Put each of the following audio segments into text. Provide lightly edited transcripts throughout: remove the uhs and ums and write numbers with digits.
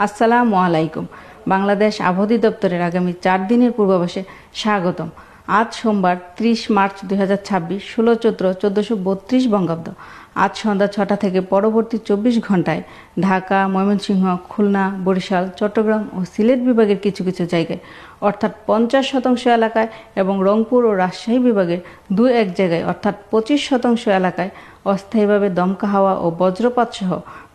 আসসালামু আলাইকুম। বাংলাদেশ আবহাওয়া দপ্তরের আগামী 4 দিনের পূর্বাভাসে স্বাগতম। আজ সোমবার 30 মার্চ 2026, 16 চৈত্র 1432 বঙ্গাব্দ। আজ সন্ধ্যা 6টা থেকে পরবর্তী 24 ঘন্টায় ঢাকা, ময়মনসিংহ, খুলনা, বরিশাল, চট্টগ্রাম ও সিলেট বিভাগের কিছু কিছু জায়গায় অর্থাৎ 50% এলাকায় এবং রংপুর ও রাজশাহী বিভাগের 2-1 জায়গায় অর্থাৎ 25% এলাকায় অস্থায়ীভাবে দমকা হাওয়া ও বজ্রপাত সহ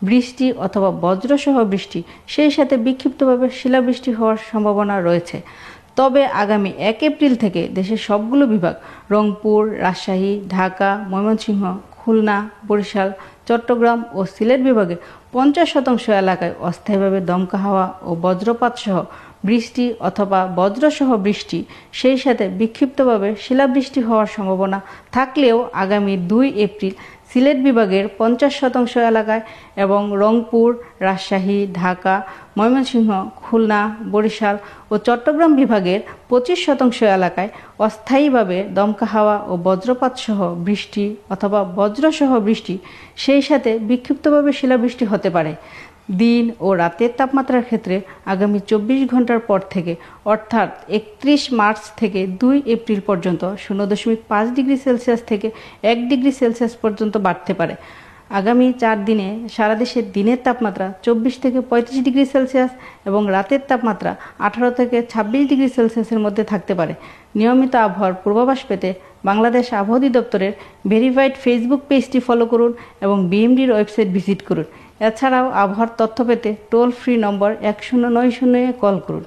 বৃষ্টি অথবা বজ্রসহ বৃষ্টি, সেই সাথে বিক্ষিপ্তভাবে শিলাবৃষ্টি হওয়ার সম্ভাবনা রয়েছে। তবে আগামী 1 এপ্রিল থেকে দেশের সবগুলো বিভাগ রংপুর, রাজশাহী, ঢাকা, ময়মনসিংহ, খুলনা, বরিশাল, চট্টগ্রাম ও সিলেট বিভাগে 50% এলাকায় অস্থায়ীভাবে দমকা হাওয়া ও বজ্রপাত সহ বৃষ্টি অথবা বজ্রসহ বৃষ্টি, সেই সাথে বিক্ষিপ্তভাবে শিলাবৃষ্টি হওয়ার সম্ভাবনা থাকলেও আগামী 2 এপ্রিল সিলেট বিভাগের 50% এলাকায় এবং রংপুর, রাজশাহী, ঢাকা, ময়মনসিংহ, খুলনা, বরিশাল ও চট্টগ্রাম বিভাগের 25% এলাকায় অস্থায়ীভাবে দমকা হাওয়া ও বজ্রপাত সহ বৃষ্টি অথবা বজ্রসহ বৃষ্টি, সেই সাথে বিক্ষিপ্তভাবে শিলাবৃষ্টি হতে পারে। দিন ও রাতের তাপমাত্রার ক্ষেত্রে আগামী 24 ঘন্টার পর থেকে অর্থাৎ 31 মার্চ থেকে 2 এপ্রিল পর্যন্ত 0.5 ডিগ্রি সেলসিয়াস থেকে 1 ডিগ্রি সেলসিয়াস পর্যন্ত বাড়তে পারে। আগামী 4 দিনে সারা দেশের দিনের তাপমাত্রা 24 থেকে 35 ডিগ্রি সেলসিয়াস এবং রাতের তাপমাত্রা 18 থেকে 26 ডিগ্রি সেলসিয়াসের মধ্যে থাকতে পারে। নিয়মিত আবহাওয়ার পূর্বাভাস পেতে বাংলাদেশ আবহাওয়া দপ্তরের ভেরিফাইড ফেসবুক পেজটি ফলো করুন এবং বিএমডির ওয়েবসাইট ভিজিট করুন। এছাড়াও আবহাওয়ার তথ্য পেতে টোল ফ্রি নম্বর 1090 এ কল করুন।